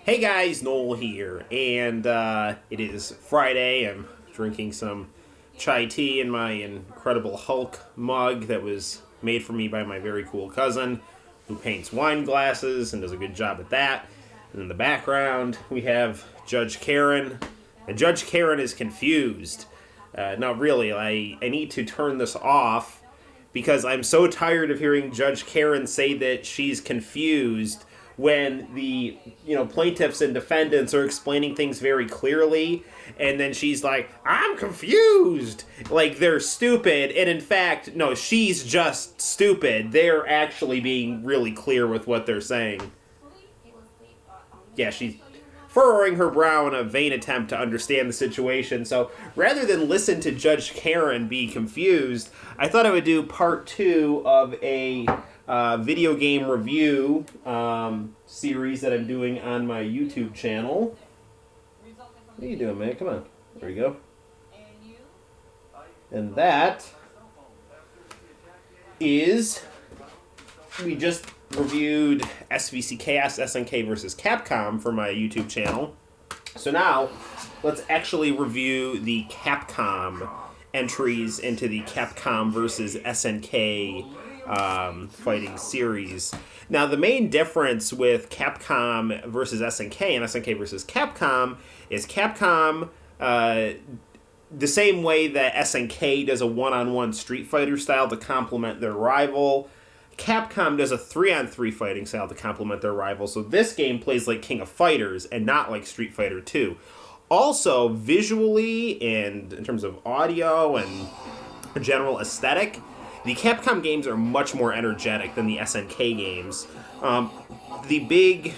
Hey guys, Noel here, and it is Friday. I'm drinking some chai tea in my incredible Hulk mug that was made for me by my very cool cousin, who paints wine glasses and does a good job at that. And in the background, we have Judge Karen, and Judge Karen is confused. No, really, I need to turn this off because I'm so tired of hearing Judge Karen say that she's confused when the plaintiffs and defendants are explaining things very clearly, and then she's like, I'm confused, like they're stupid. And in fact, no, she's just stupid. They're actually being really clear with what they're saying. Yeah, she's furrowing her brow in a vain attempt to understand the situation. So rather than listen to Judge Karen be confused, I thought I would do part 2 of a video game review series that I'm doing on my YouTube channel. What are you doing, man? Come on. There we go. And that is, we just reviewed SVC Chaos SNK versus Capcom for my YouTube channel. So now, let's actually review the Capcom entries into the Capcom versus SNK fighting series. Now, the main difference with Capcom versus SNK and SNK versus Capcom is Capcom, the same way that SNK does a one-on-one Street Fighter style to complement their rival, Capcom does a 3-on-3 fighting style to complement their rival. So this game plays like King of Fighters and not like Street Fighter 2. Also, visually and in terms of audio and general aesthetic, the Capcom games are much more energetic than the SNK games. The big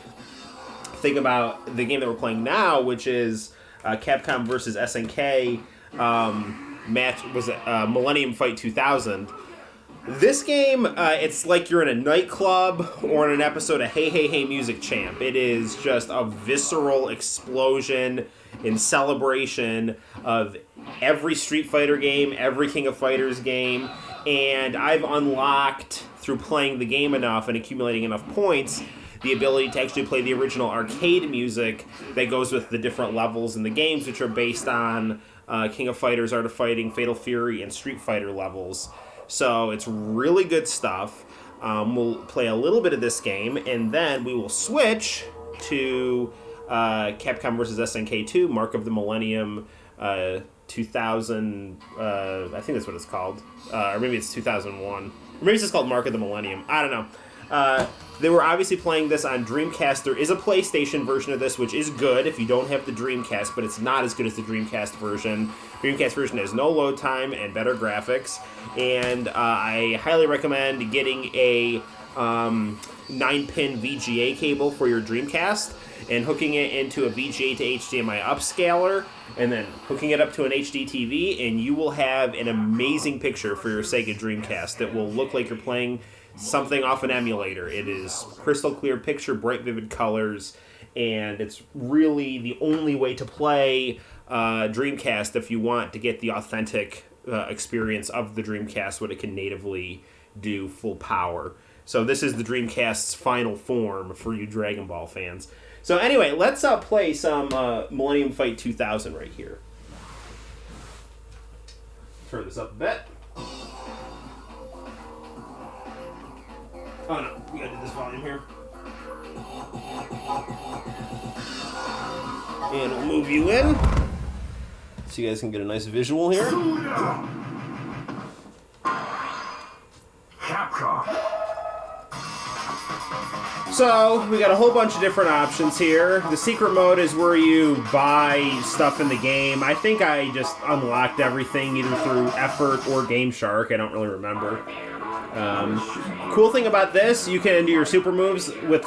thing about the game that we're playing now, which is Capcom versus SNK match, was Millennium Fight 2000. This game, it's like you're in a nightclub or in an episode of Hey Hey Hey Music Champ. It is just a visceral explosion in celebration of every Street Fighter game, every King of Fighters game, and I've unlocked, through playing the game enough and accumulating enough points, the ability to actually play the original arcade music that goes with the different levels in the games, which are based on King of Fighters, Art of Fighting, Fatal Fury, and Street Fighter levels. So it's really good stuff. We'll play a little bit of this game, and then we will switch to Capcom vs. SNK 2, Mark of the Millennium 2000, I think that's what it's called. Or maybe it's 2001. Or maybe it's just called Mark of the Millennium. I don't know. They were obviously playing this on Dreamcast. There is a PlayStation version of this, which is good if you don't have the Dreamcast, but it's not as good as the Dreamcast version. Dreamcast version has no load time and better graphics, and I highly recommend getting a 9-pin VGA cable for your Dreamcast and hooking it into a VGA to HDMI upscaler, and then hooking it up to an HD TV, and you will have an amazing picture for your Sega Dreamcast that will look like you're playing something off an emulator. It is crystal clear picture, bright vivid colors, and it's really the only way to play Dreamcast if you want to get the authentic experience of the Dreamcast, what it can natively do full power. So this is the Dreamcast's final form for you Dragon Ball fans. So anyway, let's play some Millennium Fight 2000 right here. Turn this up a bit. Oh no, we gotta do this volume here. And we'll move you in so you guys can get a nice visual here. Capcom. So, we got a whole bunch of different options here. The secret mode is where you buy stuff in the game. I think I just unlocked everything either through Effort or Game Shark. I don't really remember. Cool thing about this, you can do your super moves with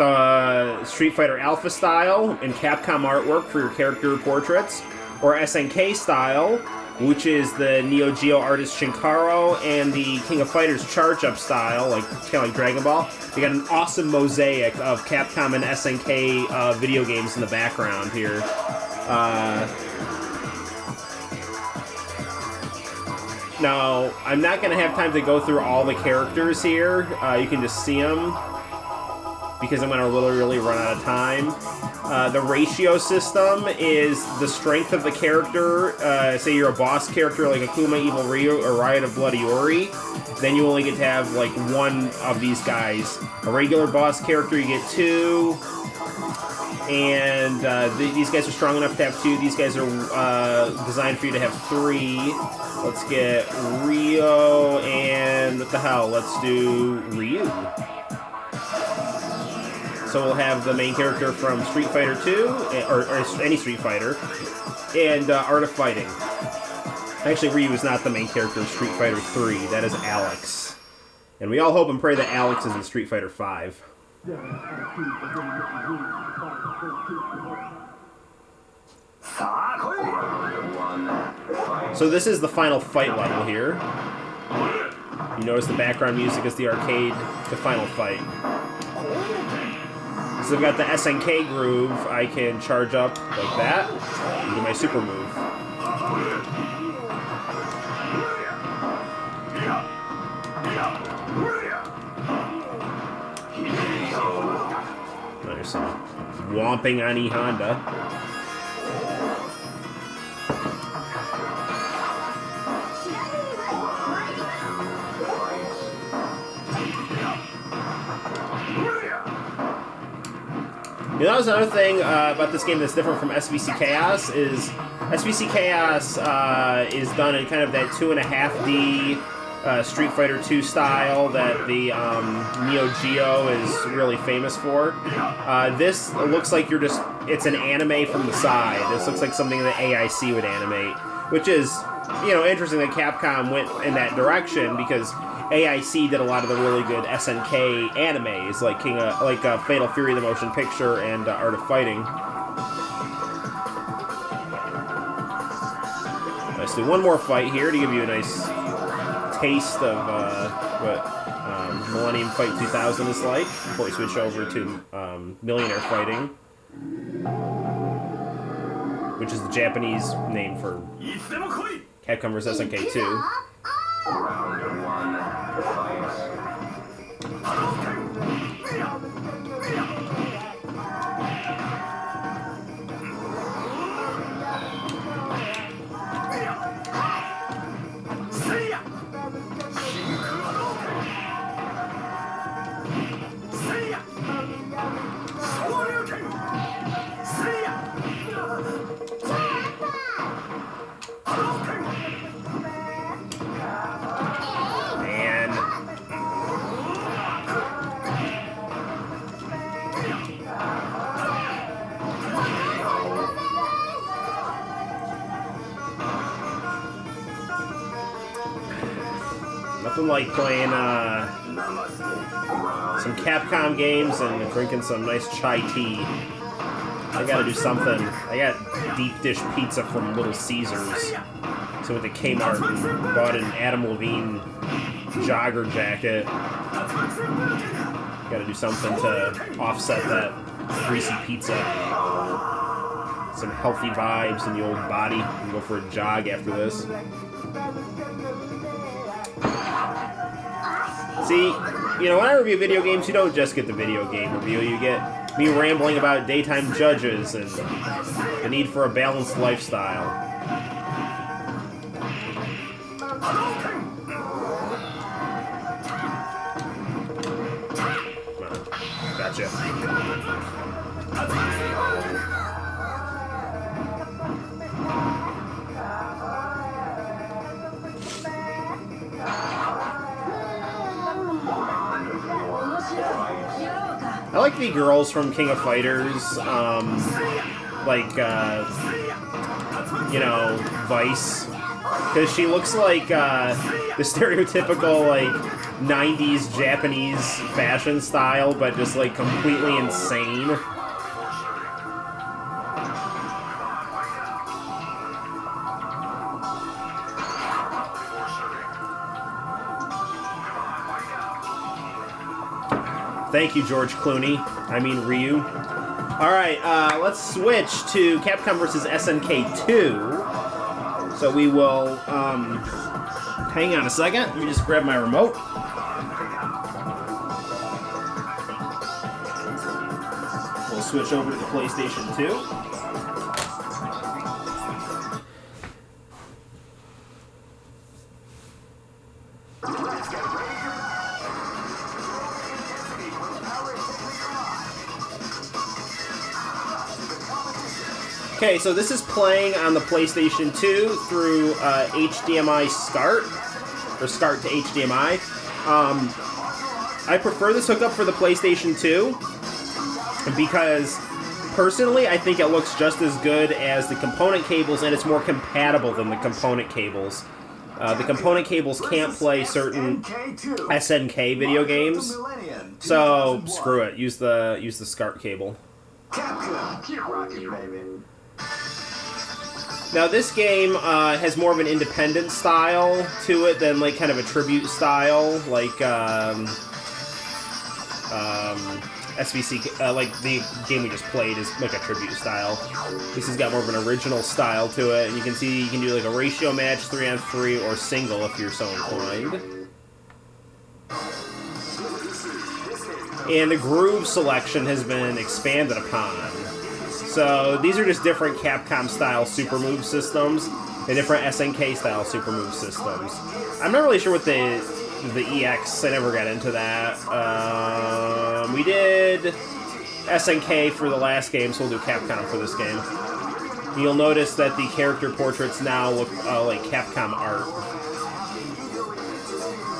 Street Fighter Alpha style and Capcom artwork for your character portraits, or SNK style, which is the Neo Geo artist Shinkaro, and the King of Fighters charge-up style, kind of like Dragon Ball. You got an awesome mosaic of Capcom and SNK video games in the background here. Now, I'm not going to have time to go through all the characters here. You can just see them. because I'm going to literally run out of time. The ratio system is the strength of the character. Say you're a boss character like Akuma, Evil Ryu, or Riot of Bloody Ori, then you only get to have like one of these guys. A regular boss character, you get 2. And these guys are strong enough to have 2. These guys are designed for you to have 3. Let's get Rio and what the hell? Let's do Ryu. So we'll have the main character from Street Fighter 2, or any Street Fighter, and Art of Fighting. Actually, Ryu is not the main character of Street Fighter 3. That is Alex. And we all hope and pray that Alex is in Street Fighter 5. So this is the final fight level here. You notice the background music is the arcade, the final fight. So I've got the SNK groove. I can charge up like that and do my super move. There's some whomping on E Honda. You know, that was another thing about this game that's different from SVC Chaos is SVC Chaos is done in kind of that 2.5D Street Fighter 2 style that the Neo Geo is really famous for. This looks like it's an anime from the side. This looks like something that AIC would animate, which is, you know, interesting that Capcom went in that direction because AIC did a lot of the really good SNK animes, like Fatal Fury, the motion picture, and Art of Fighting. Let's do one more fight here to give you a nice taste of what Millennium Fight 2000 is like before we switch over to Millionaire Fighting, which is the Japanese name for Capcom vs. SNK 2. Round 1, fight. Nothing like playing some Capcom games and drinking some nice chai tea. I gotta do something. I got deep dish pizza from Little Caesars. So went to Kmart and bought an Adam Levine jogger jacket. Gotta do something to offset that greasy pizza. Some healthy vibes in the old body. And go for a jog after this. See, you know, when I review video games, you don't just get the video game review. You get me rambling about daytime judges and the need for a balanced lifestyle. Come on. Gotcha. I like the girls from King of Fighters, you know, Vice, because she looks like the stereotypical, like, 90s Japanese fashion style, but just, like, completely insane. Thank you, George Clooney. I mean, Ryu. Alright, let's switch to Capcom vs. SNK 2. So we will, hang on a second. Let me just grab my remote. we'll switch over to the PlayStation 2. Okay, so this is playing on the PlayStation 2 through HDMI SCART, or SCART to HDMI. I prefer this hookup for the PlayStation 2 because, personally, I think it looks just as good as the component cables, and it's more compatible than the component cables. The component cables can't play certain SNK video games, so screw it. Use the SCART cable. Capcom, keep rocking, baby. Now this game has more of an independent style to it than like kind of a tribute style, like SVC, like the game we just played is like a tribute style. This has got more of an original style to it, and you can see you can do like a ratio match, 3-on-3, or single if you're so inclined. And the groove selection has been expanded upon. So these are just different Capcom-style super move systems and different SNK-style super move systems. I'm not really sure what the EX, I never got into that. We did SNK for the last game, so we'll do Capcom for this game. You'll notice that the character portraits now look like Capcom art.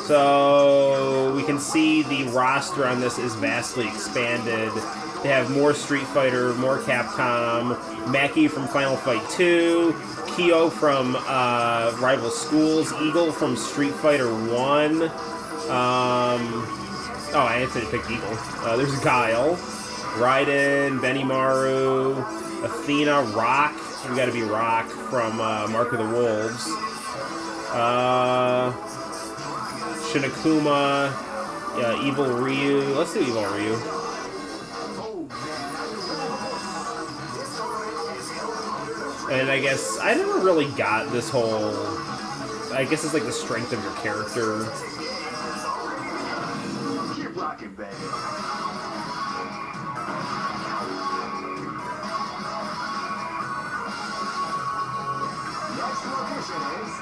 So we can see the roster on this is vastly expanded. They have more Street Fighter, more Capcom, Maki from Final Fight 2, Kyo from Rival Schools, Eagle from Street Fighter 1. Oh, I actually picked Eagle. There's Guile, Raiden, Benimaru, Athena, Rock. You gotta be Rock from Mark of the Wolves. Shinakuma, Evil Ryu. Let's do Evil Ryu. And I guess I never really got this whole. I guess it's like the strength of your character. Keep rocking, baby. Next location is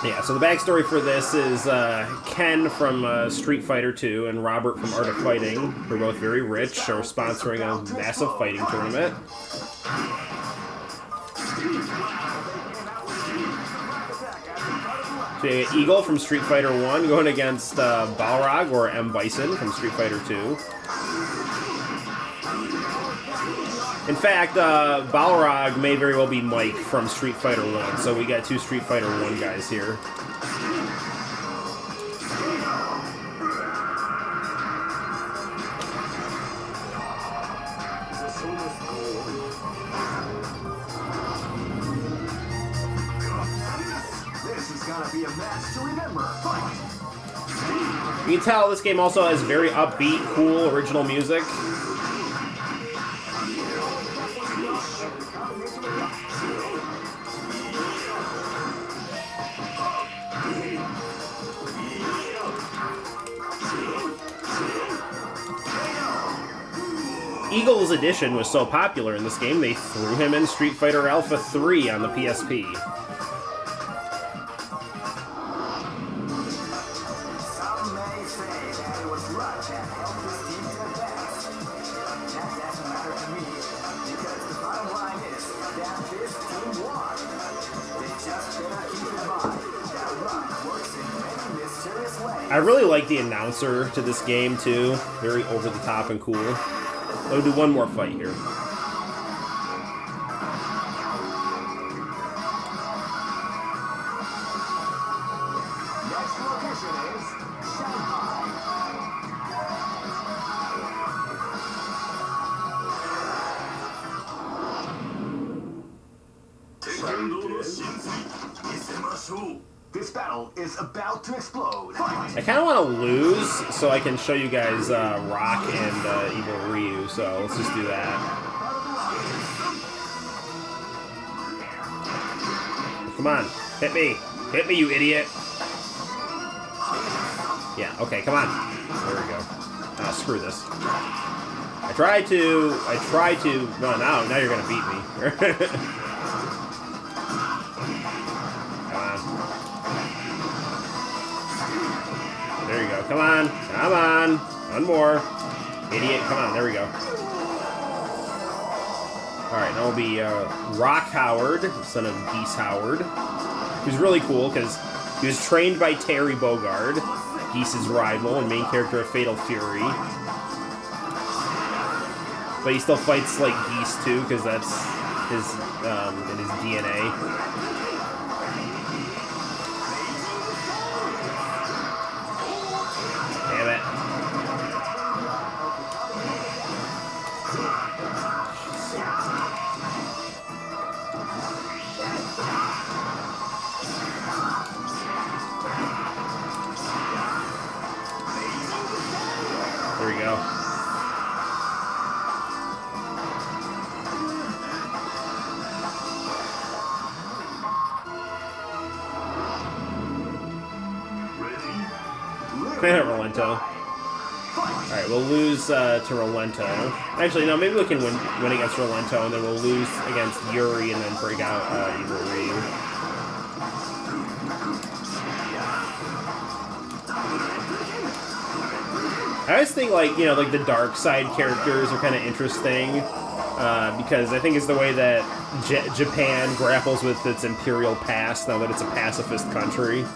Yeah, so the backstory for this is Ken from Street Fighter 2 and Robert from Art of Fighting. They're both very rich, are sponsoring a massive fighting tournament. So you got Eagle from Street Fighter 1 going against Balrog or M. Bison from Street Fighter 2. In fact, Balrog may very well be Mike from Street Fighter 1, so we got two Street Fighter 1 guys here. This is gonna be a match to remember. Fight! You can tell this game also has very upbeat, cool, original music. Eagle's Edition was so popular in this game, they threw him in Street Fighter Alpha 3 on the PSP. Some may say that it was luck that helped this team to advance. That doesn't matter to me, because the bottom line is that this team won. They just cannot keep in mind that luck works in many mysterious ways. I really like the announcer to this game, too. Very over-the-top and cool. I'll do one more fight here. Next location is Shanghai. This battle is about to explode. Fight! I kind of want to lose so I can show you guys Rock and Evil Ryu, so let's just do that. Come on, hit me. Hit me, you idiot. Yeah, okay, come on. There we Ah, screw this. I tried to. No, now you're gonna beat me. Come on. There you go. Come on. Come on. One more. Idiot. Come on. There we go. Alright, now it'll be Rock Howard, son of Geese Howard. Who's really cool because he was trained by Terry Bogard, Geese's rival and main character of Fatal Fury. But he still fights like Geese too, because that's his in his DNA. Damn it. There we go. Rolento. Alright, we'll lose to Rolento. Actually, no, maybe we can win against Rolento, and then we'll lose against Yuri, and then break out Evil Ryu. I always think, like, you know, like the dark side characters are kind of interesting, because I think it's the way that Japan grapples with its imperial past now that it's a pacifist country.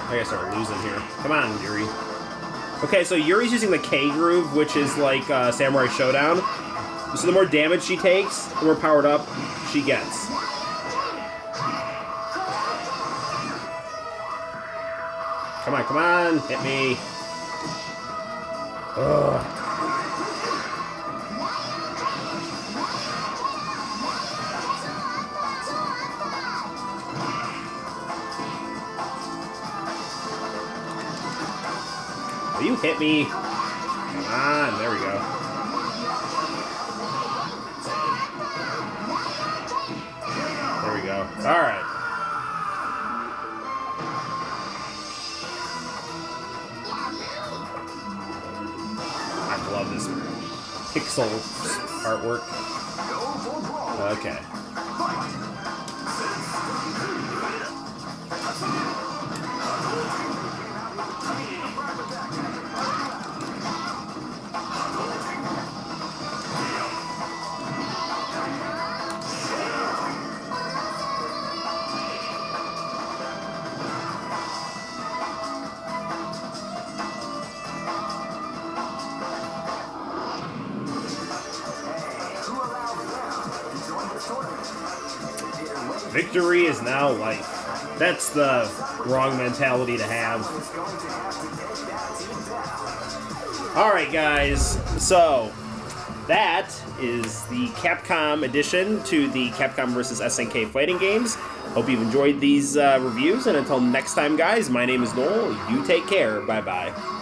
I gotta start losing here. Come on, Yuri. Okay, so Yuri's using the K groove, which is like Samurai Showdown. So the more damage she takes, the more powered up she gets. Come on, come on, hit me. Ugh. Will you hit me? Come on, there we go. There we go. Alright. I love this pixel artwork. Okay. Victory is now life. That's the wrong mentality to have. Alright guys, so that is the Capcom edition to the Capcom vs. SNK fighting games. Hope you've enjoyed these reviews, and until next time guys, my name is Noel. You take care. Bye-bye.